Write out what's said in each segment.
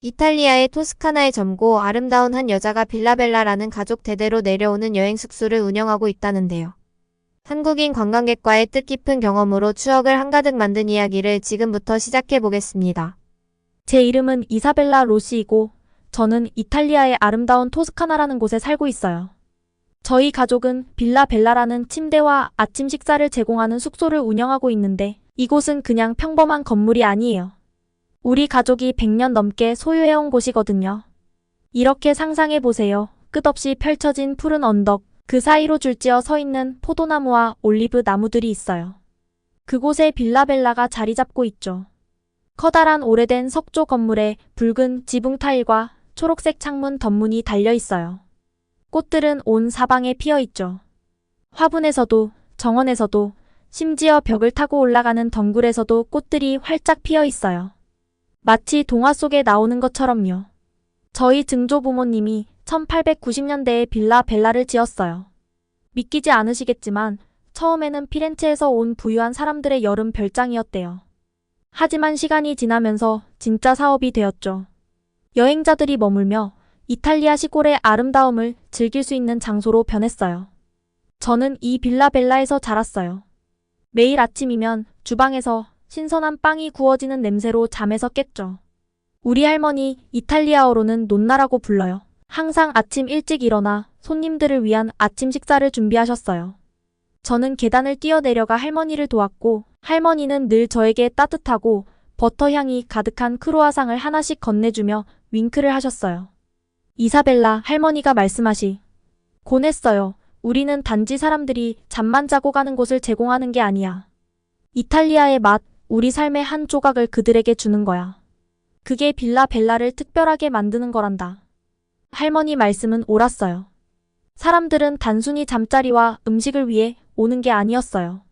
이탈리아의 토스카나의 젊고 아름다운 한 여자가 빌라벨라라는 가족 대대로 내려오는 여행 숙소를 운영하고 있다는데요. 한국인 관광객과의 뜻깊은 경험으로 추억을 한가득 만든 이야기를 지금부터 시작해 보겠습니다. 제 이름은 이사벨라 로시이고 저는 이탈리아의 아름다운 토스카나라는 곳에 살고 있어요. 저희 가족은 빌라 벨라라는 침대와 아침 식사를 제공하는 숙소를 운영하고 있는데 이곳은 그냥 평범한 건물이 아니에요. 우리 가족이 100년 넘게 소유해온 곳이거든요. 이렇게 상상해 보세요. 끝없이 펼쳐진 푸른 언덕, 그 사이로 줄지어 서 있는 포도나무와 올리브 나무들이 있어요. 그곳에 빌라벨라가 자리 잡고 있죠. 커다란 오래된 석조 건물에 붉은 지붕 타일과 초록색 창문 덧문이 달려 있어요. 꽃들은 온 사방에 피어 있죠. 화분에서도, 정원에서도, 심지어 벽을 타고 올라가는 덩굴에서도 꽃들이 활짝 피어 있어요. 마치 동화 속에 나오는 것처럼요. 저희 증조 부모님이 1890년대에 빌라 벨라를 지었어요. 믿기지 않으시겠지만 처음에는 피렌체에서 온 부유한 사람들의 여름 별장이었대요. 하지만 시간이 지나면서 진짜 사업이 되었죠. 여행자들이 머물며 이탈리아 시골의 아름다움을 즐길 수 있는 장소로 변했어요. 저는 이 빌라 벨라에서 자랐어요. 매일 아침이면 주방에서 신선한 빵이 구워지는 냄새로 잠에서 깼죠. 우리 할머니 이탈리아어로는 논나라고 불러요. 항상 아침 일찍 일어나 손님들을 위한 아침 식사를 준비하셨어요. 저는 계단을 뛰어내려가 할머니를 도왔고 할머니는 늘 저에게 따뜻하고 버터 향이 가득한 크루아상을 하나씩 건네주며 윙크를 하셨어요. 이사벨라, 할머니가 말씀하시곤 했어요. 우리는 단지 사람들이 잠만 자고 가는 곳을 제공하는 게 아니야. 이탈리아의 맛, 우리 삶의 한 조각을 그들에게 주는 거야. 그게 빌라 벨라를 특별하게 만드는 거란다. 할머니 말씀은 옳았어요. 사람들은 단순히 잠자리와 음식을 위해 오는 게 아니었어요.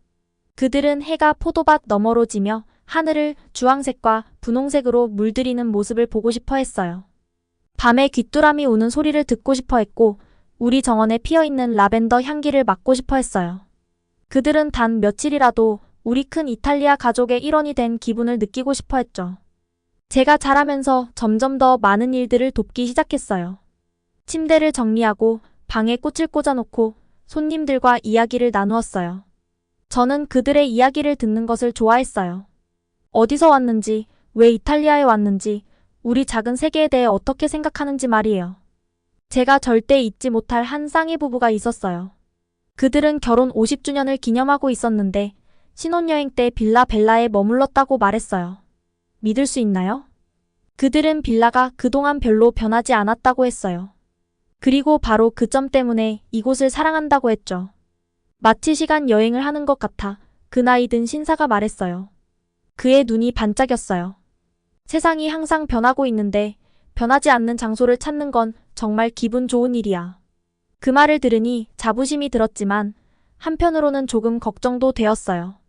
그들은 해가 포도밭 너머로 지며 하늘을 주황색과 분홍색으로 물들이는 모습을 보고 싶어 했어요. 밤에 귀뚜라미 우는 소리를 듣고 싶어 했고 우리 정원에 피어있는 라벤더 향기를 맡고 싶어 했어요. 그들은 단 며칠이라도 우리 큰 이탈리아 가족의 일원이 된 기분을 느끼고 싶어 했죠. 제가 자라면서 점점 더 많은 일들을 돕기 시작했어요. 침대를 정리하고 방에 꽃을 꽂아놓고 손님들과 이야기를 나누었어요. 저는 그들의 이야기를 듣는 것을 좋아했어요. 어디서 왔는지, 왜 이탈리아에 왔는지, 우리 작은 세계에 대해 어떻게 생각하는지 말이에요. 제가 절대 잊지 못할 한 쌍의 부부가 있었어요. 그들은 결혼 50주년을 기념하고 있었는데 신혼여행 때 빌라 벨라에 머물렀다고 말했어요. 믿을 수 있나요? 그들은 빌라가 그동안 별로 변하지 않았다고 했어요. 그리고 바로 그 점 때문에 이곳을 사랑한다고 했죠. 마치 시간 여행을 하는 것 같아 그 나이 든 신사가 말했어요. 그의 눈이 반짝였어요. 세상이 항상 변하고 있는데 변하지 않는 장소를 찾는 건 정말 기분 좋은 일이야. 그 말을 들으니 자부심이 들었지만 한편으로는 조금 걱정도 되었어요.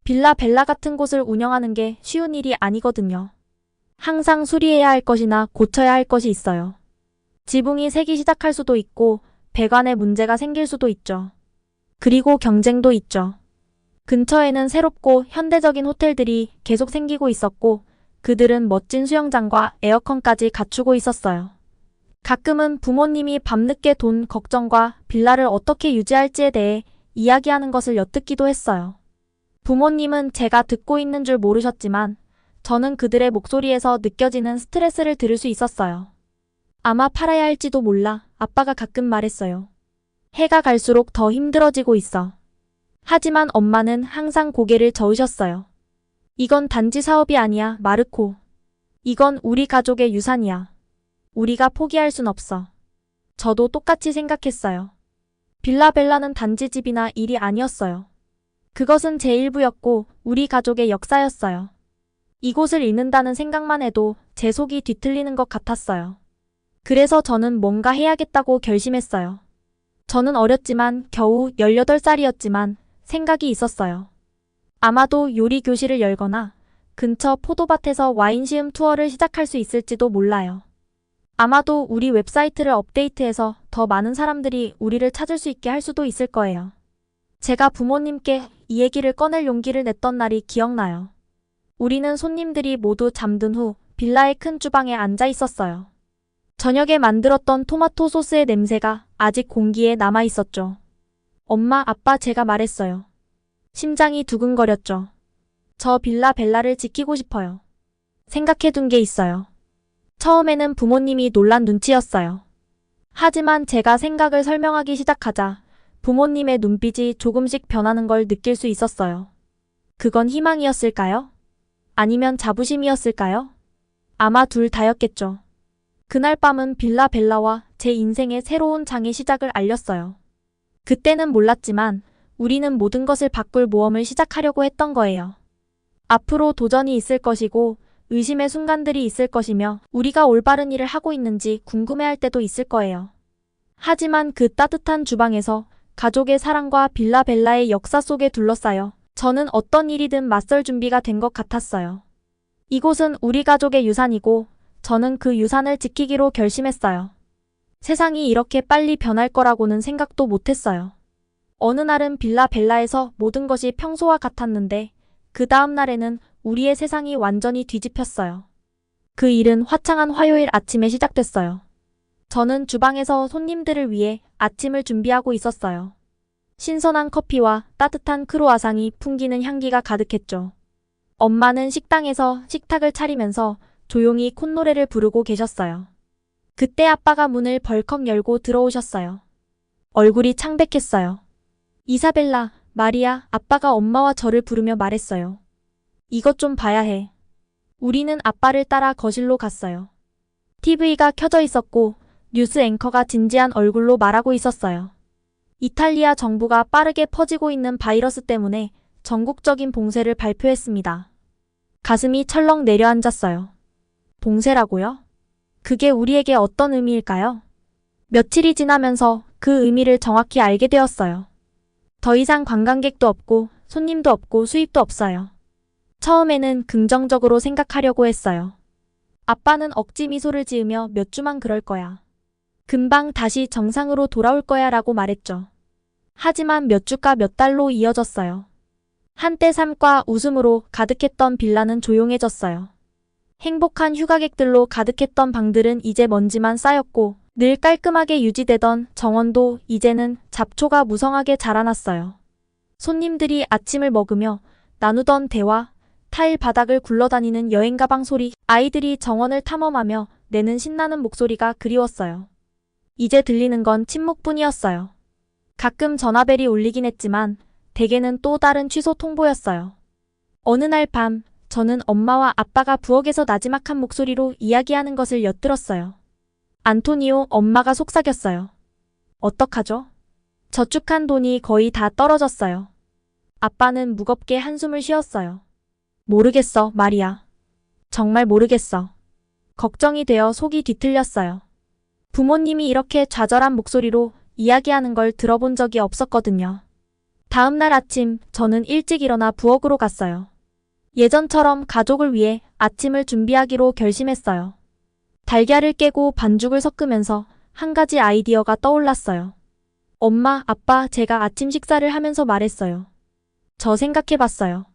빌라 벨라 같은 곳을 운영하는 게 쉬운 일이 아니거든요. 항상 수리해야 할 것이나 고쳐야 할 것이 있어요. 지붕이 새기 시작할 수도 있고 배관에 문제가 생길 수도 있죠. 그리고 경쟁도 있죠. 근처에는 새롭고 현대적인 호텔들이 계속 생기고 있었고 그들은 멋진 수영장과 에어컨까지 갖추고 있었어요. 가끔은 부모님이 밤늦게 돈 걱정과 빌라를 어떻게 유지할지에 대해 이야기하는 것을 엿듣기도 했어요. 부모님은 제가 듣고 있는 줄 모르셨지만 저는 그들의 목소리에서 느껴지는 스트레스를 들을 수 있었어요. 아마 팔아야 할지도 몰라, 아빠가 가끔 말했어요. 해가 갈수록 더 힘들어지고 있어. 하지만 엄마는 항상 고개를 저으셨어요. 이건 단지 사업이 아니야, 마르코. 이건 우리 가족의 유산이야. 우리가 포기할 순 없어. 저도 똑같이 생각했어요. 빌라 벨라는 단지 집이나 일이 아니었어요. 그것은 제 일부였고 우리 가족의 역사였어요. 이곳을 잃는다는 생각만 해도 제 속이 뒤틀리는 것 같았어요. 그래서 저는 뭔가 해야겠다고 결심했어요. 저는 어렸지만 겨우 18살이었지만 생각이 있었어요. 아마도 요리 교실을 열거나 근처 포도밭에서 와인 시음 투어를 시작할 수 있을지도 몰라요. 아마도 우리 웹사이트를 업데이트해서 더 많은 사람들이 우리를 찾을 수 있게 할 수도 있을 거예요. 제가 부모님께 이 얘기를 꺼낼 용기를 냈던 날이 기억나요. 우리는 손님들이 모두 잠든 후 빌라의 큰 주방에 앉아 있었어요. 저녁에 만들었던 토마토 소스의 냄새가 아직 공기에 남아 있었죠. 엄마, 아빠, 제가 말했어요. 심장이 두근거렸죠. 저 빌라 벨라를 지키고 싶어요. 생각해둔 게 있어요. 처음에는 부모님이 놀란 눈치였어요. 하지만 제가 생각을 설명하기 시작하자 부모님의 눈빛이 조금씩 변하는 걸 느낄 수 있었어요. 그건 희망이었을까요? 아니면 자부심이었을까요? 아마 둘 다였겠죠. 그날 밤은 빌라 벨라와 제 인생의 새로운 장의 시작을 알렸어요. 그때는 몰랐지만 우리는 모든 것을 바꿀 모험을 시작하려고 했던 거예요. 앞으로 도전이 있을 것이고 의심의 순간들이 있을 것이며 우리가 올바른 일을 하고 있는지 궁금해할 때도 있을 거예요. 하지만 그 따뜻한 주방에서 가족의 사랑과 빌라 벨라의 역사 속에 둘러싸여 저는 어떤 일이든 맞설 준비가 된 것 같았어요. 이곳은 우리 가족의 유산이고 저는 그 유산을 지키기로 결심했어요. 세상이 이렇게 빨리 변할 거라고는 생각도 못했어요. 어느 날은 빌라 벨라에서 모든 것이 평소와 같았는데 그 다음 날에는 우리의 세상이 완전히 뒤집혔어요. 그 일은 화창한 화요일 아침에 시작됐어요. 저는 주방에서 손님들을 위해 아침을 준비하고 있었어요. 신선한 커피와 따뜻한 크루아상이 풍기는 향기가 가득했죠. 엄마는 식당에서 식탁을 차리면서 조용히 콧노래를 부르고 계셨어요. 그때 아빠가 문을 벌컥 열고 들어오셨어요. 얼굴이 창백했어요. 이사벨라, 마리아, 아빠가 엄마와 저를 부르며 말했어요. 이것 좀 봐야 해. 우리는 아빠를 따라 거실로 갔어요. TV가 켜져 있었고 뉴스 앵커가 진지한 얼굴로 말하고 있었어요. 이탈리아 정부가 빠르게 퍼지고 있는 바이러스 때문에 전국적인 봉쇄를 발표했습니다. 가슴이 철렁 내려앉았어요. 봉쇄라고요? 그게 우리에게 어떤 의미일까요? 며칠이 지나면서 그 의미를 정확히 알게 되었어요. 더 이상 관광객도 없고 손님도 없고 수입도 없어요. 처음에는 긍정적으로 생각하려고 했어요. 아빠는 억지 미소를 지으며 몇 주만 그럴 거야. 금방 다시 정상으로 돌아올 거야 라고 말했죠. 하지만 몇 주가 몇 달로 이어졌어요. 한때 삶과 웃음으로 가득했던 빌라는 조용해졌어요. 행복한 휴가객들로 가득했던 방들은 이제 먼지만 쌓였고 늘 깔끔하게 유지되던 정원도 이제는 잡초가 무성하게 자라났어요. 손님들이 아침을 먹으며 나누던 대화, 타일 바닥을 굴러다니는 여행 가방 소리, 아이들이 정원을 탐험하며 내는 신나는 목소리가 그리웠어요. 이제 들리는 건 침묵뿐이었어요. 가끔 전화벨이 울리긴 했지만 대개는 또 다른 취소 통보였어요. 어느 날 밤 저는 엄마와 아빠가 부엌에서 나지막한 목소리로 이야기하는 것을 엿들었어요. 안토니오, 엄마가 속삭였어요. 어떡하죠? 저축한 돈이 거의 다 떨어졌어요. 아빠는 무겁게 한숨을 쉬었어요. 모르겠어, 마리아. 정말 모르겠어. 걱정이 되어 속이 뒤틀렸어요. 부모님이 이렇게 좌절한 목소리로 이야기하는 걸 들어본 적이 없었거든요. 다음 날 아침 저는 일찍 일어나 부엌으로 갔어요. 예전처럼 가족을 위해 아침을 준비하기로 결심했어요. 달걀을 깨고 반죽을 섞으면서 한 가지 아이디어가 떠올랐어요. 엄마, 아빠, 제가 아침 식사를 하면서 말했어요. 저 생각해봤어요.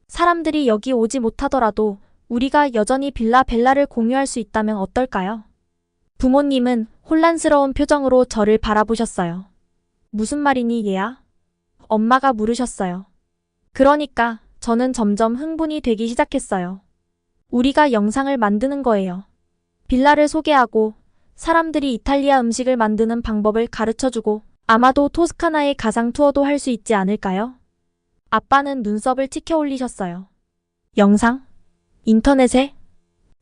사람들이 여기 오지 못하더라도 우리가 여전히 빌라 벨라를 공유할 수 있다면 어떨까요? 부모님은 혼란스러운 표정으로 저를 바라보셨어요. 무슨 말이니, 얘야? 엄마가 물으셨어요. 그러니까 저는 점점 흥분이 되기 시작했어요. 우리가 영상을 만드는 거예요. 빌라를 소개하고 사람들이 이탈리아 음식을 만드는 방법을 가르쳐주고 아마도 토스카나의 가상 투어도 할 수 있지 않을까요? 아빠는 눈썹을 치켜 올리셨어요. 영상? 인터넷에?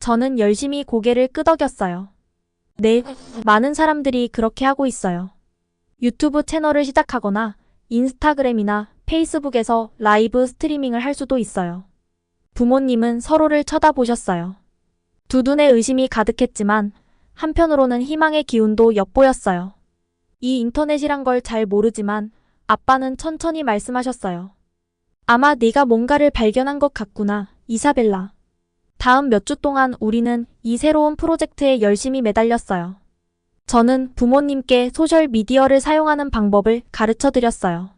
저는 열심히 고개를 끄덕였어요. 네, 많은 사람들이 그렇게 하고 있어요. 유튜브 채널을 시작하거나 인스타그램이나 페이스북에서 라이브 스트리밍을 할 수도 있어요. 부모님은 서로를 쳐다보셨어요. 두 눈에 의심이 가득했지만 한편으로는 희망의 기운도 엿보였어요. 이 인터넷이란 걸 잘 모르지만 아빠는 천천히 말씀하셨어요. 아마 네가 뭔가를 발견한 것 같구나, 이사벨라. 다음 몇 주 동안 우리는 이 새로운 프로젝트에 열심히 매달렸어요. 저는 부모님께 소셜미디어를 사용하는 방법을 가르쳐 드렸어요.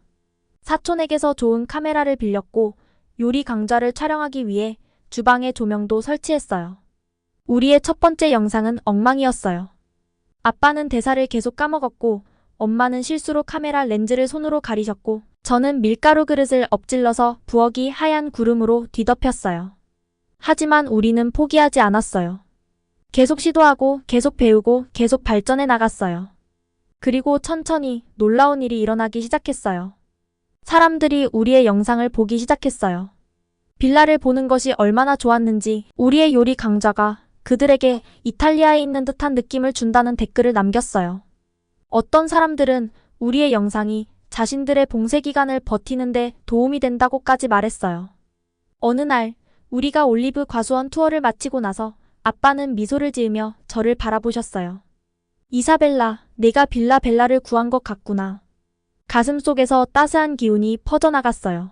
사촌에게서 좋은 카메라를 빌렸고 요리 강좌를 촬영하기 위해 주방에 조명도 설치했어요. 우리의 첫 번째 영상은 엉망이었어요. 아빠는 대사를 계속 까먹었고, 엄마는 실수로 카메라 렌즈를 손으로 가리셨고, 저는 밀가루 그릇을 엎질러서 부엌이 하얀 구름으로 뒤덮였어요. 하지만 우리는 포기하지 않았어요. 계속 시도하고, 계속 배우고, 계속 발전해 나갔어요. 그리고 천천히 놀라운 일이 일어나기 시작했어요. 사람들이 우리의 영상을 보기 시작했어요. 빌라를 보는 것이 얼마나 좋았는지 우리의 요리 강좌가 그들에게 이탈리아에 있는 듯한 느낌을 준다는 댓글을 남겼어요. 어떤 사람들은 우리의 영상이 자신들의 봉쇄 기간을 버티는데 도움이 된다고까지 말했어요. 어느 날 우리가 올리브 과수원 투어를 마치고 나서 아빠는 미소를 지으며 저를 바라보셨어요. 이사벨라, 내가 빌라 벨라를 구한 것 같구나. 가슴속에서 따스한 기운이 퍼져나갔어요.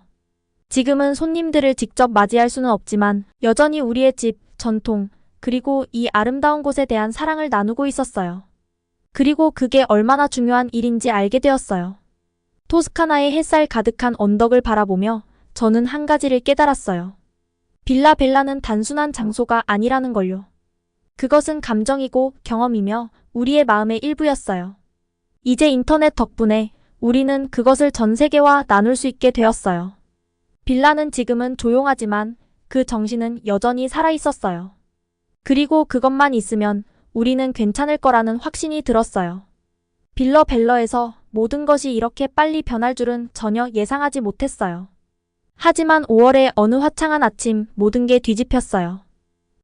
지금은 손님들을 직접 맞이할 수는 없지만 여전히 우리의 집, 전통, 그리고 이 아름다운 곳에 대한 사랑을 나누고 있었어요. 그리고 그게 얼마나 중요한 일인지 알게 되었어요. 토스카나의 햇살 가득한 언덕을 바라보며 저는 한 가지를 깨달았어요. 빌라 벨라는 단순한 장소가 아니라는 걸요. 그것은 감정이고 경험이며 우리의 마음의 일부였어요. 이제 인터넷 덕분에 우리는 그것을 전 세계와 나눌 수 있게 되었어요. 빌라는 지금은 조용하지만 그 정신은 여전히 살아있었어요. 그리고 그것만 있으면 우리는 괜찮을 거라는 확신이 들었어요. 빌라 벨라에서 모든 것이 이렇게 빨리 변할 줄은 전혀 예상하지 못했어요. 하지만 5월의 어느 화창한 아침 모든 게 뒤집혔어요.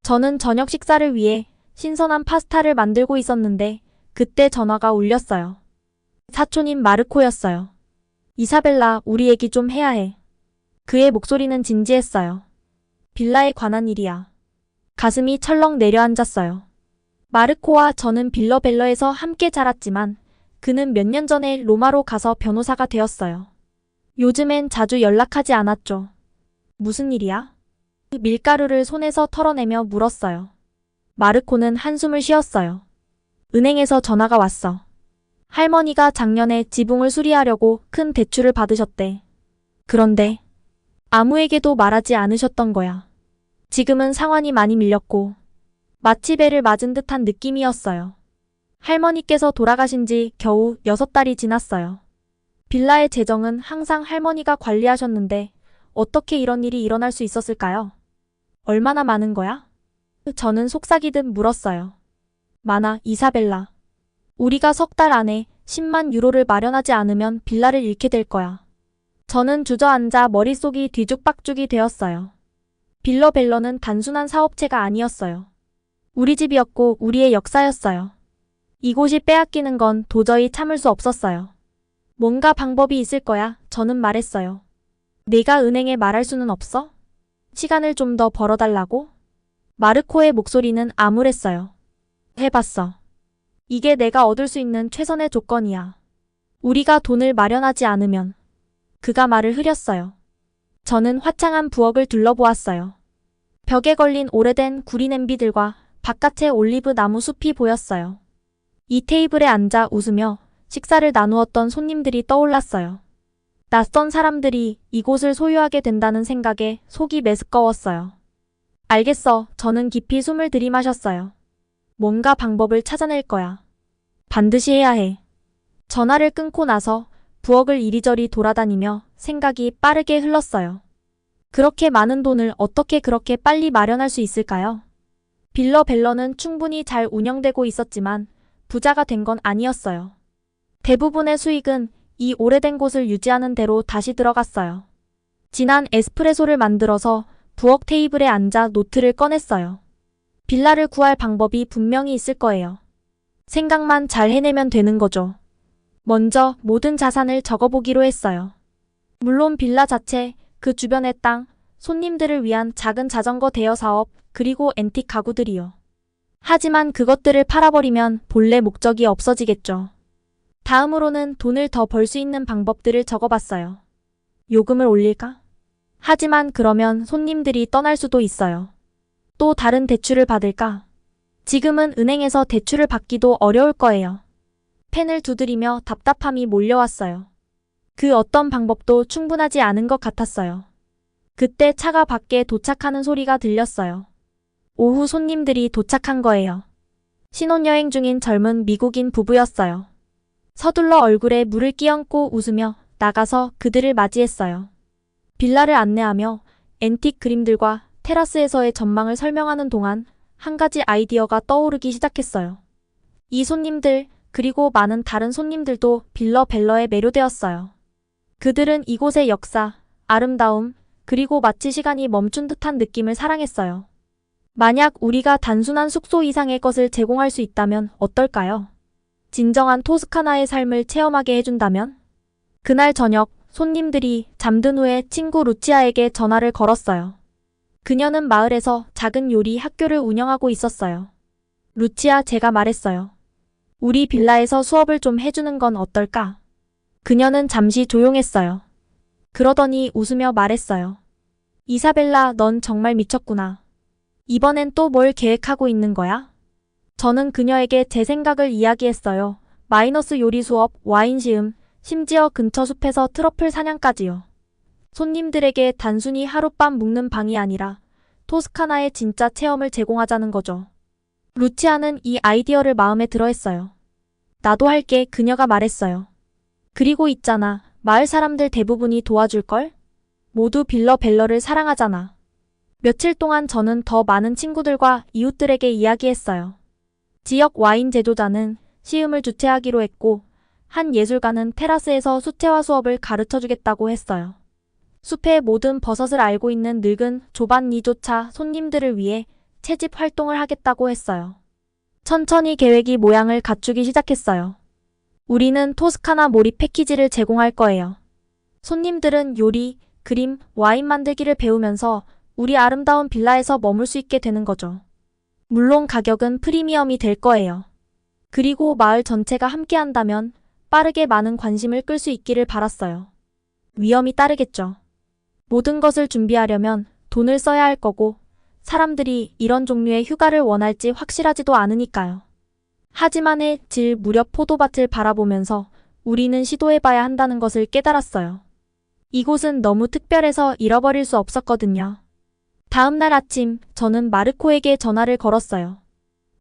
저는 저녁 식사를 위해 신선한 파스타를 만들고 있었는데 그때 전화가 울렸어요. 사촌인 마르코였어요. 이사벨라, 우리 얘기 좀 해야 해. 그의 목소리는 진지했어요. 빌라에 관한 일이야. 가슴이 철렁 내려앉았어요. 마르코와 저는 빌라 벨라에서 함께 자랐지만 그는 몇 년 전에 로마로 가서 변호사가 되었어요. 요즘엔 자주 연락하지 않았죠. 무슨 일이야? 밀가루를 손에서 털어내며 물었어요. 마르코는 한숨을 쉬었어요. 은행에서 전화가 왔어. 할머니가 작년에 지붕을 수리하려고 큰 대출을 받으셨대. 그런데 아무에게도 말하지 않으셨던 거야. 지금은 상환이 많이 밀렸고 마치 배를 맞은 듯한 느낌이었어요. 할머니께서 돌아가신 지 겨우 6달이 지났어요. 빌라의 재정은 항상 할머니가 관리하셨는데 어떻게 이런 일이 일어날 수 있었을까요? 얼마나 많은 거야? 저는 속삭이듯 물었어요. 많아, 이사벨라. 우리가 3달 안에 10만 유로를 마련하지 않으면 빌라를 잃게 될 거야. 저는 주저앉아 머릿속이 뒤죽박죽이 되었어요. 빌라 벨라는 단순한 사업체가 아니었어요. 우리 집이었고 우리의 역사였어요. 이곳이 빼앗기는 건 도저히 참을 수 없었어요. 뭔가 방법이 있을 거야, 저는 말했어요. 내가 은행에 말할 수는 없어? 시간을 좀 더 벌어달라고? 마르코의 목소리는 암울했어요. 해봤어. 이게 내가 얻을 수 있는 최선의 조건이야. 우리가 돈을 마련하지 않으면. 그가 말을 흐렸어요. 저는 화창한 부엌을 둘러보았어요. 벽에 걸린 오래된 구리 냄비들과 바깥에 올리브 나무 숲이 보였어요. 이 테이블에 앉아 웃으며 식사를 나누었던 손님들이 떠올랐어요. 낯선 사람들이 이곳을 소유하게 된다는 생각에 속이 메스꺼웠어요. 알겠어, 저는 깊이 숨을 들이마셨어요. 뭔가 방법을 찾아낼 거야. 반드시 해야 해. 전화를 끊고 나서 부엌을 이리저리 돌아다니며 생각이 빠르게 흘렀어요. 그렇게 많은 돈을 어떻게 그렇게 빨리 마련할 수 있을까요? 빌라 벨라는 충분히 잘 운영되고 있었지만 부자가 된 건 아니었어요. 대부분의 수익은 이 오래된 곳을 유지하는 데로 다시 들어갔어요. 진한 에스프레소를 만들어서 부엌 테이블에 앉아 노트를 꺼냈어요. 빌라를 구할 방법이 분명히 있을 거예요. 생각만 잘 해내면 되는 거죠. 먼저 모든 자산을 적어보기로 했어요. 물론 빌라 자체, 그 주변의 땅, 손님들을 위한 작은 자전거 대여 사업, 그리고 앤틱 가구들이요. 하지만 그것들을 팔아버리면 본래 목적이 없어지겠죠. 다음으로는 돈을 더 벌 수 있는 방법들을 적어봤어요. 요금을 올릴까? 하지만 그러면 손님들이 떠날 수도 있어요. 또 다른 대출을 받을까? 지금은 은행에서 대출을 받기도 어려울 거예요. 펜을 두드리며 답답함이 몰려왔어요. 그 어떤 방법도 충분하지 않은 것 같았어요. 그때 차가 밖에 도착하는 소리가 들렸어요. 오후 손님들이 도착한 거예요. 신혼여행 중인 젊은 미국인 부부였어요. 서둘러 얼굴에 물을 끼얹고 웃으며 나가서 그들을 맞이했어요. 빌라를 안내하며 앤틱 그림들과 테라스에서의 전망을 설명하는 동안 한 가지 아이디어가 떠오르기 시작했어요. 이 손님들, 그리고 많은 다른 손님들도 빌러 벨러에 매료되었어요. 그들은 이곳의 역사, 아름다움, 그리고 마치 시간이 멈춘 듯한 느낌을 사랑했어요. 만약 우리가 단순한 숙소 이상의 것을 제공할 수 있다면 어떨까요? 진정한 토스카나의 삶을 체험하게 해준다면? 그날 저녁, 손님들이 잠든 후에 친구 루치아에게 전화를 걸었어요. 그녀는 마을에서 작은 요리 학교를 운영하고 있었어요. 루치아, 제가 말했어요. 우리 빌라에서 수업을 좀 해주는 건 어떨까? 그녀는 잠시 조용했어요. 그러더니 웃으며 말했어요. 이사벨라, 넌 정말 미쳤구나. 이번엔 또 뭘 계획하고 있는 거야? 저는 그녀에게 제 생각을 이야기했어요. 마이너스 요리 수업, 와인 시음, 심지어 근처 숲에서 트러플 사냥까지요. 손님들에게 단순히 하룻밤 묵는 방이 아니라 토스카나의 진짜 체험을 제공하자는 거죠. 루치아는 이 아이디어를 마음에 들어했어요. 나도 할게, 그녀가 말했어요. 그리고 있잖아, 마을 사람들 대부분이 도와줄걸? 모두 빌러 벨러를 사랑하잖아. 며칠 동안 저는 더 많은 친구들과 이웃들에게 이야기했어요. 지역 와인 제조자는 시음을 주최하기로 했고, 한 예술가는 테라스에서 수채화 수업을 가르쳐주겠다고 했어요. 숲의 모든 버섯을 알고 있는 늙은 조반니조차 손님들을 위해 채집 활동을 하겠다고 했어요. 천천히 계획이 모양을 갖추기 시작했어요. 우리는 토스카나 몰입 패키지를 제공할 거예요. 손님들은 요리, 그림, 와인 만들기를 배우면서 우리 아름다운 빌라에서 머물 수 있게 되는 거죠. 물론 가격은 프리미엄이 될 거예요. 그리고 마을 전체가 함께한다면 빠르게 많은 관심을 끌 수 있기를 바랐어요. 위험이 따르겠죠. 모든 것을 준비하려면 돈을 써야 할 거고 사람들이 이런 종류의 휴가를 원할지 확실하지도 않으니까요. 하지만 질 무렵 포도밭을 바라보면서 우리는 시도해봐야 한다는 것을 깨달았어요. 이곳은 너무 특별해서 잃어버릴 수 없었거든요. 다음 날 아침 저는 마르코에게 전화를 걸었어요.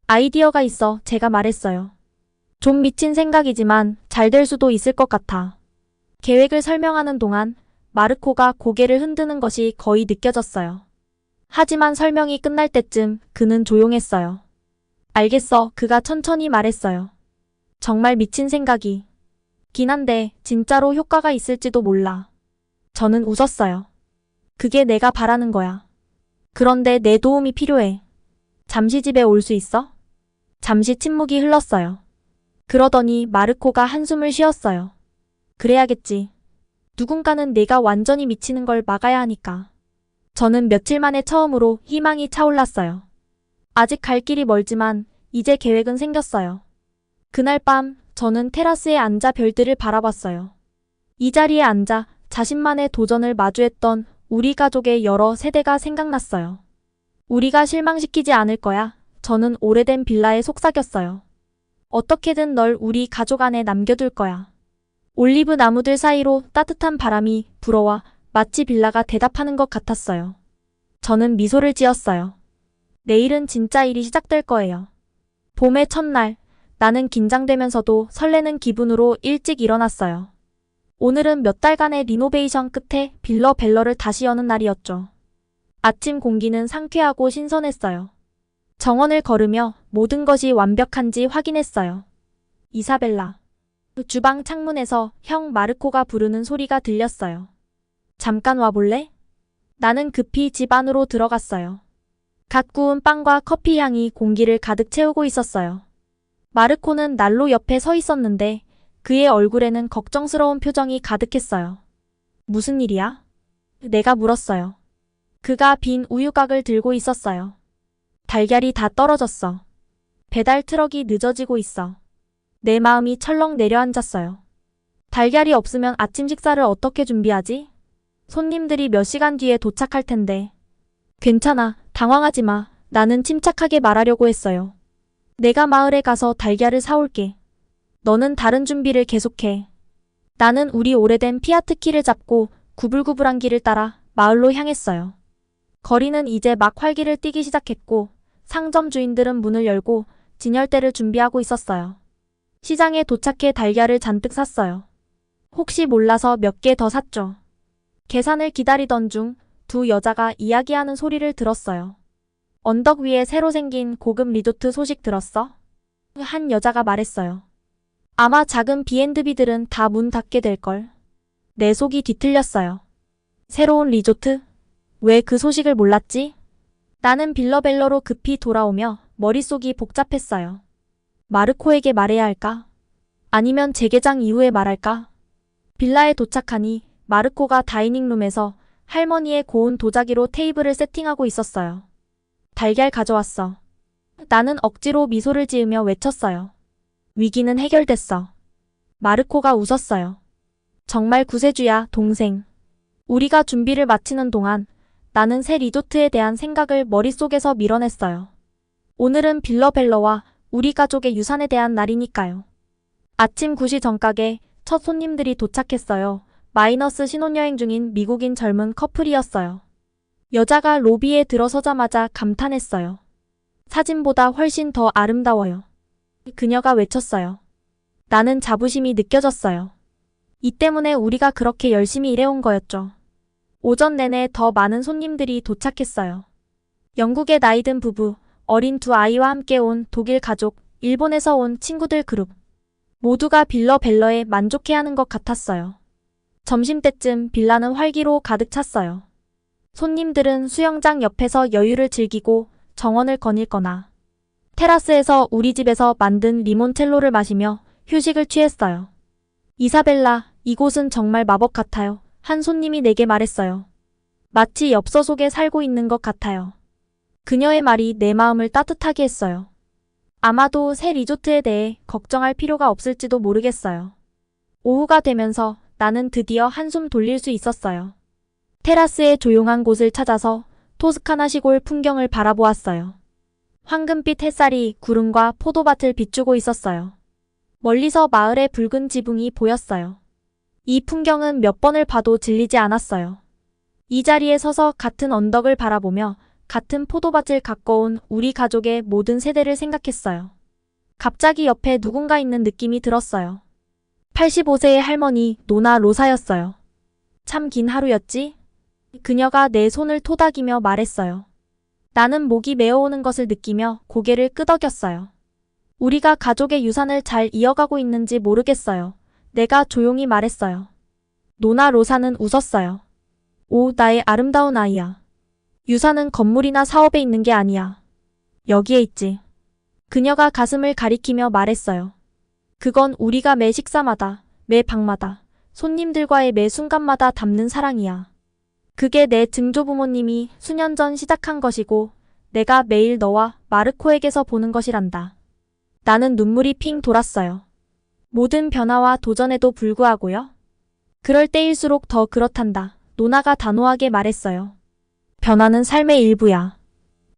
아이디어가 있어, 제가 말했어요. 좀 미친 생각이지만 잘 될 수도 있을 것 같아. 계획을 설명하는 동안 마르코가 고개를 흔드는 것이 거의 느껴졌어요. 하지만 설명이 끝날 때쯤 그는 조용했어요. 알겠어, 그가 천천히 말했어요. 정말 미친 생각이. 긴 한데 진짜로 효과가 있을지도 몰라. 저는 웃었어요. 그게 내가 바라는 거야. 그런데 내 도움이 필요해. 잠시 집에 올 수 있어? 잠시 침묵이 흘렀어요. 그러더니 마르코가 한숨을 쉬었어요. 그래야겠지. 누군가는 내가 완전히 미치는 걸 막아야 하니까. 저는 며칠 만에 처음으로 희망이 차올랐어요. 아직 갈 길이 멀지만 이제 계획은 생겼어요. 그날 밤 저는 테라스에 앉아 별들을 바라봤어요. 이 자리에 앉아 자신만의 도전을 마주했던 우리 가족의 여러 세대가 생각났어요. 우리가 실망시키지 않을 거야. 저는 오래된 빌라에 속삭였어요. 어떻게든 널 우리 가족 안에 남겨둘 거야. 올리브 나무들 사이로 따뜻한 바람이 불어와 마치 빌라가 대답하는 것 같았어요. 저는 미소를 지었어요. 내일은 진짜 일이 시작될 거예요. 봄의 첫날, 나는 긴장되면서도 설레는 기분으로 일찍 일어났어요. 오늘은 몇 달간의 리노베이션 끝에 빌러 벨러를 다시 여는 날이었죠. 아침 공기는 상쾌하고 신선했어요. 정원을 걸으며 모든 것이 완벽한지 확인했어요. 이사벨라. 주방 창문에서 형 마르코가 부르는 소리가 들렸어요. 잠깐 와볼래? 나는 급히 집 안으로 들어갔어요. 갓 구운 빵과 커피 향이 공기를 가득 채우고 있었어요. 마르코는 난로 옆에 서 있었는데 그의 얼굴에는 걱정스러운 표정이 가득했어요. 무슨 일이야? 내가 물었어요. 그가 빈 우유곽을 들고 있었어요. 달걀이 다 떨어졌어. 배달 트럭이 늦어지고 있어. 내 마음이 철렁 내려앉았어요. 달걀이 없으면 아침 식사를 어떻게 준비하지? 손님들이 몇 시간 뒤에 도착할 텐데. 괜찮아, 당황하지 마. 나는 침착하게 말하려고 했어요. 내가 마을에 가서 달걀을 사올게. 너는 다른 준비를 계속해. 나는 우리 오래된 피아트 키를 잡고 구불구불한 길을 따라 마을로 향했어요. 거리는 이제 막 활기를 띠기 시작했고 상점 주인들은 문을 열고 진열대를 준비하고 있었어요. 시장에 도착해 달걀을 잔뜩 샀어요. 혹시 몰라서 몇 개 더 샀죠. 계산을 기다리던 중 두 여자가 이야기하는 소리를 들었어요. 언덕 위에 새로 생긴 고급 리조트 소식 들었어? 한 여자가 말했어요. 아마 작은 B&B들은 다 문 닫게 될걸. 내 속이 뒤틀렸어요. 새로운 리조트? 왜 그 소식을 몰랐지? 나는 빌러벨러로 급히 돌아오며 머릿속이 복잡했어요. 마르코에게 말해야 할까? 아니면 재개장 이후에 말할까? 빌라에 도착하니 마르코가 다이닝룸에서 할머니의 고운 도자기로 테이블을 세팅하고 있었어요. 달걀 가져왔어. 나는 억지로 미소를 지으며 외쳤어요. 위기는 해결됐어. 마르코가 웃었어요. 정말 구세주야, 동생. 우리가 준비를 마치는 동안 나는 새 리조트에 대한 생각을 머릿속에서 밀어냈어요. 오늘은 빌러벨러와 우리 가족의 유산에 대한 날이니까요. 아침 9시 정각에 첫 손님들이 도착했어요. 마이너스 신혼여행 중인 미국인 젊은 커플이었어요. 여자가 로비에 들어서자마자 감탄했어요. 사진보다 훨씬 더 아름다워요. 그녀가 외쳤어요. 나는 자부심이 느껴졌어요. 이 때문에 우리가 그렇게 열심히 일해온 거였죠. 오전 내내 더 많은 손님들이 도착했어요. 영국의 나이든 부부, 어린 두 아이와 함께 온 독일 가족, 일본에서 온 친구들 그룹. 모두가 빌러벨러에 만족해하는 것 같았어요. 점심때쯤 빌라는 활기로 가득 찼어요. 손님들은 수영장 옆에서 여유를 즐기고 정원을 거닐거나 테라스에서 우리 집에서 만든 리몬첼로를 마시며 휴식을 취했어요. 이사벨라, 이곳은 정말 마법 같아요. 한 손님이 내게 말했어요. 마치 엽서 속에 살고 있는 것 같아요. 그녀의 말이 내 마음을 따뜻하게 했어요. 아마도 새 리조트에 대해 걱정할 필요가 없을지도 모르겠어요. 오후가 되면서 나는 드디어 한숨 돌릴 수 있었어요. 테라스의 조용한 곳을 찾아서 토스카나 시골 풍경을 바라보았어요. 황금빛 햇살이 구름과 포도밭을 비추고 있었어요. 멀리서 마을의 붉은 지붕이 보였어요. 이 풍경은 몇 번을 봐도 질리지 않았어요. 이 자리에 서서 같은 언덕을 바라보며 같은 포도밭을 가꿔온 우리 가족의 모든 세대를 생각했어요. 갑자기 옆에 누군가 있는 느낌이 들었어요. 85세의 할머니 노나 로사였어요. 참 긴 하루였지? 그녀가 내 손을 토닥이며 말했어요. 나는 목이 메어오는 것을 느끼며 고개를 끄덕였어요. 우리가 가족의 유산을 잘 이어가고 있는지 모르겠어요. 내가 조용히 말했어요. 노나 로사는 웃었어요. 오, 나의 아름다운 아이야. 유산은 건물이나 사업에 있는 게 아니야. 여기에 있지. 그녀가 가슴을 가리키며 말했어요. 그건 우리가 매 식사마다, 매 방마다, 손님들과의 매 순간마다 담는 사랑이야. 그게 내 증조부모님이 수년 전 시작한 것이고 내가 매일 너와 마르코에게서 보는 것이란다. 나는 눈물이 핑 돌았어요. 모든 변화와 도전에도 불구하고요. 그럴 때일수록 더 그렇단다. 노나가 단호하게 말했어요. 변화는 삶의 일부야.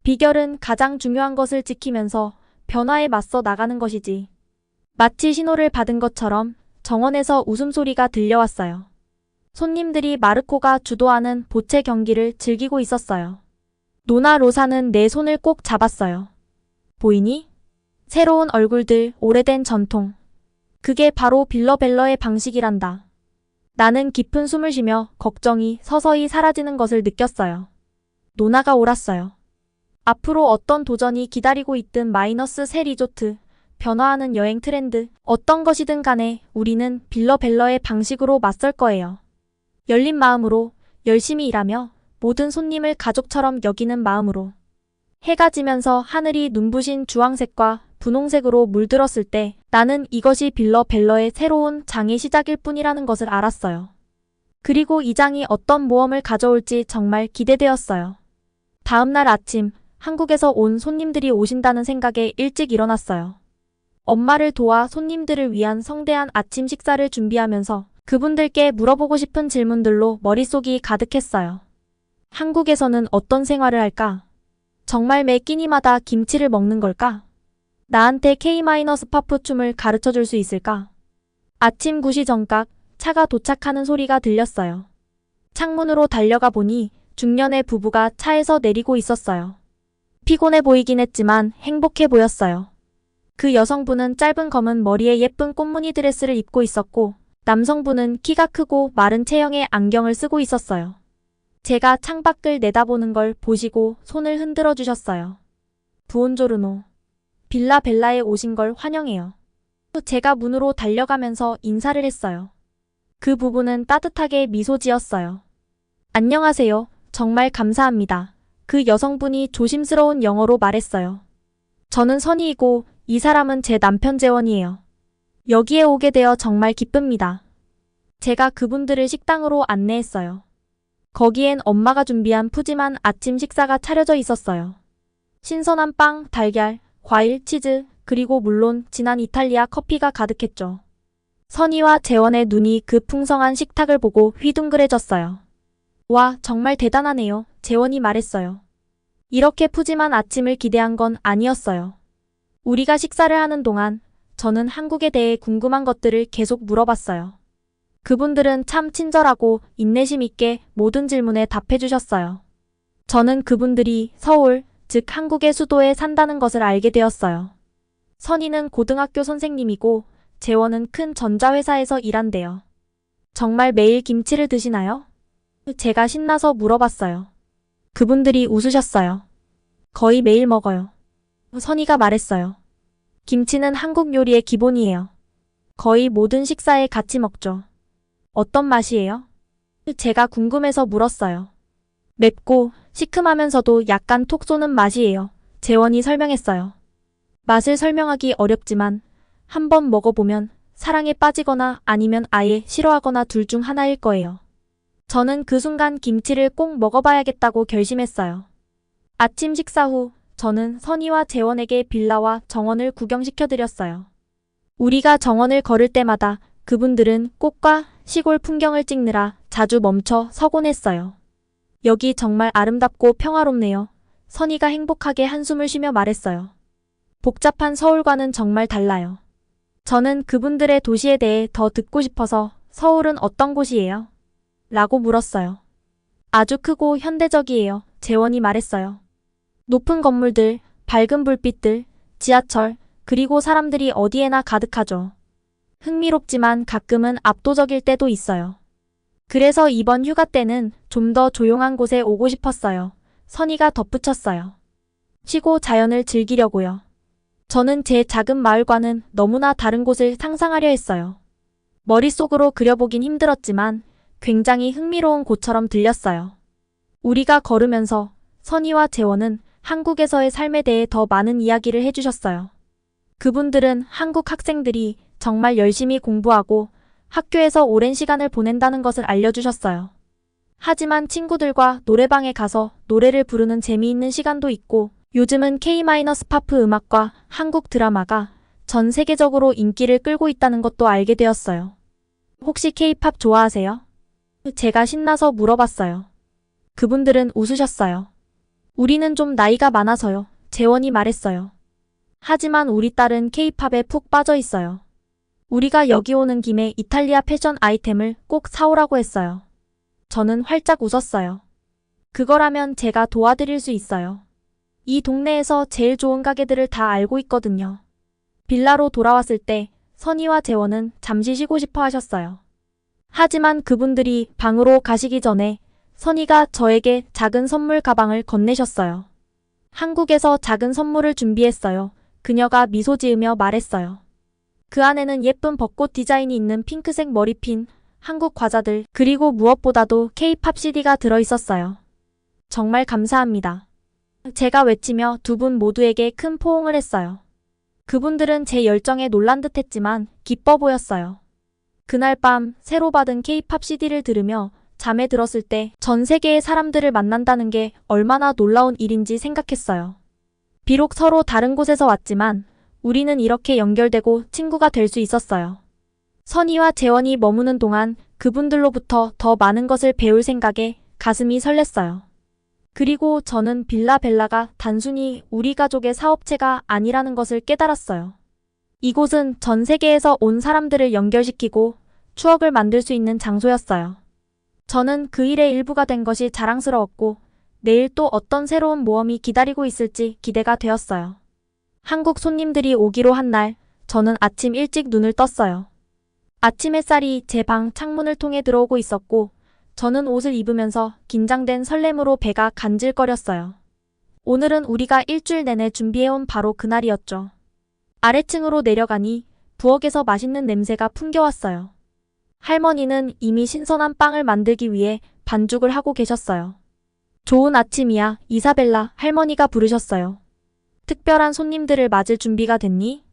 비결은 가장 중요한 것을 지키면서 변화에 맞서 나가는 것이지. 마치 신호를 받은 것처럼 정원에서 웃음소리가 들려왔어요. 손님들이 마르코가 주도하는 보체 경기를 즐기고 있었어요. 노나 로사는 내 손을 꼭 잡았어요. 보이니? 새로운 얼굴들, 오래된 전통. 그게 바로 빌러벨러의 방식이란다. 나는 깊은 숨을 쉬며 걱정이 서서히 사라지는 것을 느꼈어요. 노나가 옳았어요. 앞으로 어떤 도전이 기다리고 있든 마이너스 새 리조트, 변화하는 여행 트렌드, 어떤 것이든 간에 우리는 빌러벨러의 방식으로 맞설 거예요. 열린 마음으로, 열심히 일하며 모든 손님을 가족처럼 여기는 마음으로. 해가 지면서 하늘이 눈부신 주황색과 분홍색으로 물들었을 때 나는 이것이 빌러벨러의 새로운 장의 시작일 뿐이라는 것을 알았어요. 그리고 이 장이 어떤 모험을 가져올지 정말 기대되었어요. 다음 날 아침, 한국에서 온 손님들이 오신다는 생각에 일찍 일어났어요. 엄마를 도와 손님들을 위한 성대한 아침 식사를 준비하면서 그분들께 물어보고 싶은 질문들로 머릿속이 가득했어요. 한국에서는 어떤 생활을 할까? 정말 매 끼니마다 김치를 먹는 걸까? 나한테 K-파프 춤을 가르쳐 줄 수 있을까? 아침 9시 정각 차가 도착하는 소리가 들렸어요. 창문으로 달려가 보니 중년의 부부가 차에서 내리고 있었어요. 피곤해 보이긴 했지만 행복해 보였어요. 그 여성분은 짧은 검은 머리에 예쁜 꽃무늬 드레스를 입고 있었고, 남성분은 키가 크고 마른 체형의 안경을 쓰고 있었어요. 제가 창밖을 내다보는 걸 보시고 손을 흔들어 주셨어요. 부온조르노. 빌라 벨라에 오신 걸 환영해요. 제가 문으로 달려가면서 인사를 했어요. 그 부부는 따뜻하게 미소 지었어요. 안녕하세요. 정말 감사합니다. 그 여성분이 조심스러운 영어로 말했어요. 저는 선희이고 이 사람은 제 남편 재원이에요. 여기에 오게 되어 정말 기쁩니다. 제가 그분들을 식당으로 안내했어요. 거기엔 엄마가 준비한 푸짐한 아침 식사가 차려져 있었어요. 신선한 빵, 달걀, 과일, 치즈, 그리고 물론 진한 이탈리아 커피가 가득했죠. 선희와 재원의 눈이 그 풍성한 식탁을 보고 휘둥그레졌어요. 와, 정말 대단하네요. 재원이 말했어요. 이렇게 푸짐한 아침을 기대한 건 아니었어요. 우리가 식사를 하는 동안 저는 한국에 대해 궁금한 것들을 계속 물어봤어요. 그분들은 참 친절하고 인내심 있게 모든 질문에 답해 주셨어요. 저는 그분들이 서울, 즉 한국의 수도에 산다는 것을 알게 되었어요. 선희는 고등학교 선생님이고 재원은 큰 전자회사에서 일한대요. 정말 매일 김치를 드시나요? 제가 신나서 물어봤어요. 그분들이 웃으셨어요. 거의 매일 먹어요. 선희가 말했어요. 김치는 한국 요리의 기본이에요. 거의 모든 식사에 같이 먹죠. 어떤 맛이에요? 제가 궁금해서 물었어요. 맵고 시큼하면서도 약간 톡 쏘는 맛이에요. 재원이 설명했어요. 맛을 설명하기 어렵지만 한번 먹어보면 사랑에 빠지거나 아니면 아예 싫어하거나 둘 중 하나일 거예요. 저는 그 순간 김치를 꼭 먹어봐야겠다고 결심했어요. 아침 식사 후 저는 선희와 재원에게 빌라와 정원을 구경시켜드렸어요. 우리가 정원을 걸을 때마다 그분들은 꽃과 시골 풍경을 찍느라 자주 멈춰 서곤 했어요. 여기 정말 아름답고 평화롭네요. 선희가 행복하게 한숨을 쉬며 말했어요. 복잡한 서울과는 정말 달라요. 저는 그분들의 도시에 대해 더 듣고 싶어서 서울은 어떤 곳이에요? 라고 물었어요. 아주 크고 현대적이에요. 재원이 말했어요. 높은 건물들, 밝은 불빛들, 지하철, 그리고 사람들이 어디에나 가득하죠. 흥미롭지만 가끔은 압도적일 때도 있어요. 그래서 이번 휴가 때는 좀 더 조용한 곳에 오고 싶었어요. 선희가 덧붙였어요. 쉬고 자연을 즐기려고요. 저는 제 작은 마을과는 너무나 다른 곳을 상상하려 했어요. 머릿속으로 그려보긴 힘들었지만 굉장히 흥미로운 곳처럼 들렸어요. 우리가 걸으면서 선희와 재원은 한국에서의 삶에 대해 더 많은 이야기를 해주셨어요. 그분들은 한국 학생들이 정말 열심히 공부하고 학교에서 오랜 시간을 보낸다는 것을 알려주셨어요. 하지만 친구들과 노래방에 가서 노래를 부르는 재미있는 시간도 있고 요즘은 K-팝 음악과 한국 드라마가 전 세계적으로 인기를 끌고 있다는 것도 알게 되었어요. 혹시 K-팝 좋아하세요? 제가 신나서 물어봤어요. 그분들은 웃으셨어요. 우리는 좀 나이가 많아서요. 재원이 말했어요. 하지만 우리 딸은 K-팝에 푹 빠져 있어요. 우리가 여기 오는 김에 이탈리아 패션 아이템을 꼭 사오라고 했어요. 저는 활짝 웃었어요. 그거라면 제가 도와드릴 수 있어요. 이 동네에서 제일 좋은 가게들을 다 알고 있거든요. 빌라로 돌아왔을 때 선희와 재원은 잠시 쉬고 싶어 하셨어요. 하지만 그분들이 방으로 가시기 전에 선희가 저에게 작은 선물 가방을 건네셨어요. 한국에서 작은 선물을 준비했어요. 그녀가 미소 지으며 말했어요. 그 안에는 예쁜 벚꽃 디자인이 있는 핑크색 머리핀, 한국 과자들, 그리고 무엇보다도 K-팝 CD가 들어있었어요. 정말 감사합니다. 제가 외치며 두 분 모두에게 큰 포옹을 했어요. 그분들은 제 열정에 놀란 듯 했지만 기뻐 보였어요. 그날 밤 새로 받은 K-팝 CD를 들으며 잠에 들었을 때 전 세계의 사람들을 만난다는 게 얼마나 놀라운 일인지 생각했어요. 비록 서로 다른 곳에서 왔지만 우리는 이렇게 연결되고 친구가 될 수 있었어요. 선희와 재원이 머무는 동안 그분들로부터 더 많은 것을 배울 생각에 가슴이 설렜어요. 그리고 저는 빌라 벨라가 단순히 우리 가족의 사업체가 아니라는 것을 깨달았어요. 이곳은 전 세계에서 온 사람들을 연결시키고 추억을 만들 수 있는 장소였어요. 저는 그 일의 일부가 된 것이 자랑스러웠고 내일 또 어떤 새로운 모험이 기다리고 있을지 기대가 되었어요. 한국 손님들이 오기로 한 날, 저는 아침 일찍 눈을 떴어요. 아침 햇살이 제 방 창문을 통해 들어오고 있었고, 저는 옷을 입으면서 긴장된 설렘으로 배가 간질거렸어요. 오늘은 우리가 일주일 내내 준비해온 바로 그날이었죠. 아래층으로 내려가니 부엌에서 맛있는 냄새가 풍겨왔어요. 할머니는 이미 신선한 빵을 만들기 위해 반죽을 하고 계셨어요. 좋은 아침이야, 이사벨라, 할머니가 부르셨어요. 특별한 손님들을 맞을 준비가 됐니?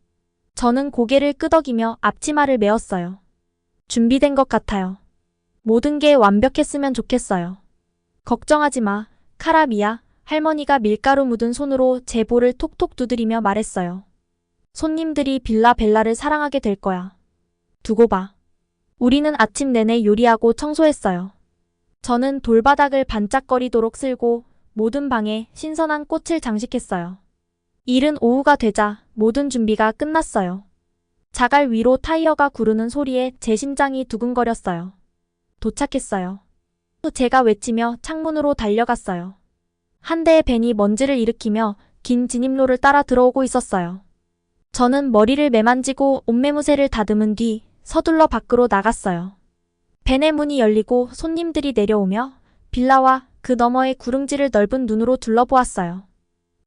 저는 고개를 끄덕이며 앞치마를 메었어요. 준비된 것 같아요. 모든 게 완벽했으면 좋겠어요. 걱정하지 마, 카라미야. 할머니가 밀가루 묻은 손으로 제 볼을 톡톡 두드리며 말했어요. 손님들이 빌라벨라를 사랑하게 될 거야. 두고 봐. 우리는 아침 내내 요리하고 청소했어요. 저는 돌바닥을 반짝거리도록 쓸고 모든 방에 신선한 꽃을 장식했어요. 이른 오후가 되자 모든 준비가 끝났어요. 자갈 위로 타이어가 구르는 소리에 제 심장이 두근거렸어요. 도착했어요. 제가 외치며 창문으로 달려갔어요. 한 대의 벤이 먼지를 일으키며 긴 진입로를 따라 들어오고 있었어요. 저는 머리를 매만지고 옷매무새를 다듬은 뒤 서둘러 밖으로 나갔어요. 벤의 문이 열리고 손님들이 내려오며 빌라와 그 너머의 구릉지를 넓은 눈으로 둘러보았어요.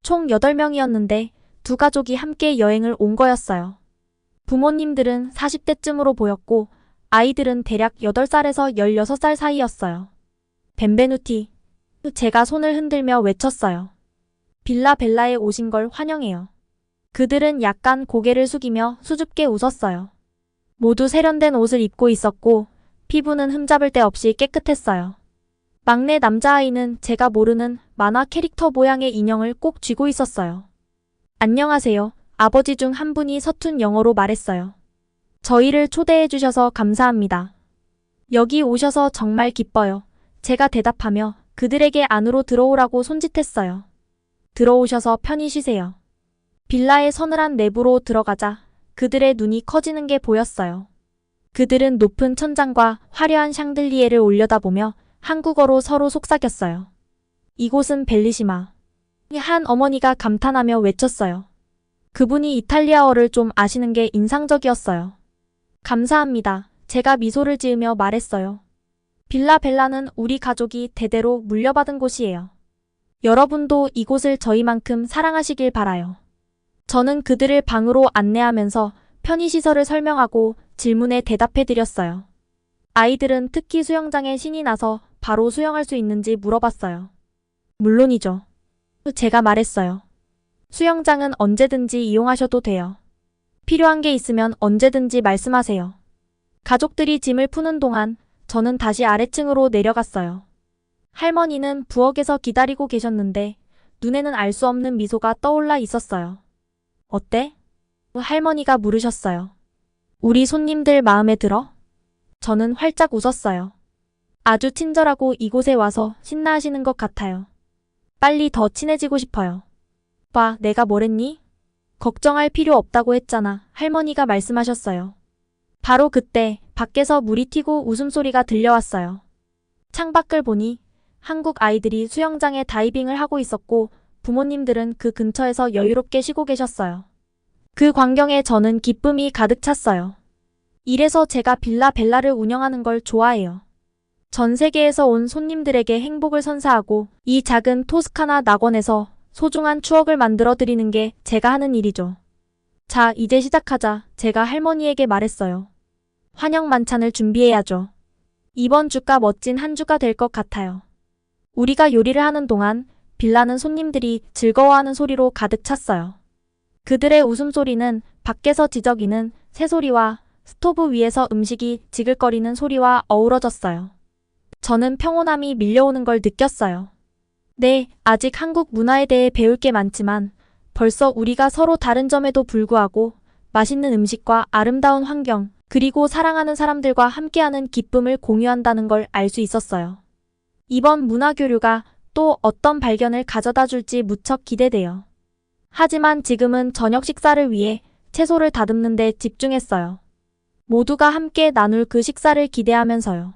총 8명이었는데 두 가족이 함께 여행을 온 거였어요. 부모님들은 40대쯤으로 보였고 아이들은 대략 8살에서 16살 사이였어요. 벤베누티. 제가 손을 흔들며 외쳤어요. 빌라벨라에 오신 걸 환영해요. 그들은 약간 고개를 숙이며 수줍게 웃었어요. 모두 세련된 옷을 입고 있었고 피부는 흠잡을 데 없이 깨끗했어요. 막내 남자아이는 제가 모르는 만화 캐릭터 모양의 인형을 꼭 쥐고 있었어요. 안녕하세요. 아버지 중 한 분이 서툰 영어로 말했어요. 저희를 초대해 주셔서 감사합니다. 여기 오셔서 정말 기뻐요. 제가 대답하며 그들에게 안으로 들어오라고 손짓했어요. 들어오셔서 편히 쉬세요. 빌라의 서늘한 내부로 들어가자 그들의 눈이 커지는 게 보였어요. 그들은 높은 천장과 화려한 샹들리에를 올려다보며 한국어로 서로 속삭였어요. 이곳은 벨리시마. 한 어머니가 감탄하며 외쳤어요. 그분이 이탈리아어를 좀 아시는 게 인상적이었어요. 감사합니다. 제가 미소를 지으며 말했어요. 빌라벨라는 우리 가족이 대대로 물려받은 곳이에요. 여러분도 이곳을 저희만큼 사랑하시길 바라요. 저는 그들을 방으로 안내하면서 편의시설을 설명하고 질문에 대답해드렸어요. 아이들은 특히 수영장에 신이 나서 바로 수영할 수 있는지 물어봤어요. 물론이죠. 제가 말했어요. 수영장은 언제든지 이용하셔도 돼요. 필요한 게 있으면 언제든지 말씀하세요. 가족들이 짐을 푸는 동안 저는 다시 아래층으로 내려갔어요. 할머니는 부엌에서 기다리고 계셨는데 눈에는 알 수 없는 미소가 떠올라 있었어요. 어때? 할머니가 물으셨어요. 우리 손님들 마음에 들어? 저는 활짝 웃었어요. 아주 친절하고 이곳에 와서 신나하시는 것 같아요. 빨리 더 친해지고 싶어요. 봐, 내가 뭐랬니? 걱정할 필요 없다고 했잖아. 할머니가 말씀하셨어요. 바로 그때 밖에서 물이 튀고 웃음소리가 들려왔어요. 창밖을 보니 한국 아이들이 수영장에 다이빙을 하고 있었고 부모님들은 그 근처에서 여유롭게 쉬고 계셨어요. 그 광경에 저는 기쁨이 가득 찼어요. 이래서 제가 빌라벨라를 운영하는 걸 좋아해요. 전 세계에서 온 손님들에게 행복을 선사하고 이 작은 토스카나 낙원에서 소중한 추억을 만들어 드리는 게 제가 하는 일이죠. 자, 이제 시작하자. 제가 할머니에게 말했어요. 환영 만찬을 준비해야죠. 이번 주가 멋진 한 주가 될 것 같아요. 우리가 요리를 하는 동안 빌라는 손님들이 즐거워하는 소리로 가득 찼어요. 그들의 웃음소리는 밖에서 지저귀는 새소리와 스토브 위에서 음식이 지글거리는 소리와 어우러졌어요. 저는 평온함이 밀려오는 걸 느꼈어요. 네, 아직 한국 문화에 대해 배울 게 많지만 벌써 우리가 서로 다른 점에도 불구하고 맛있는 음식과 아름다운 환경, 그리고 사랑하는 사람들과 함께하는 기쁨을 공유한다는 걸 알 수 있었어요. 이번 문화교류가 또 어떤 발견을 가져다 줄지 무척 기대돼요. 하지만 지금은 저녁 식사를 위해 채소를 다듬는 데 집중했어요. 모두가 함께 나눌 그 식사를 기대하면서요.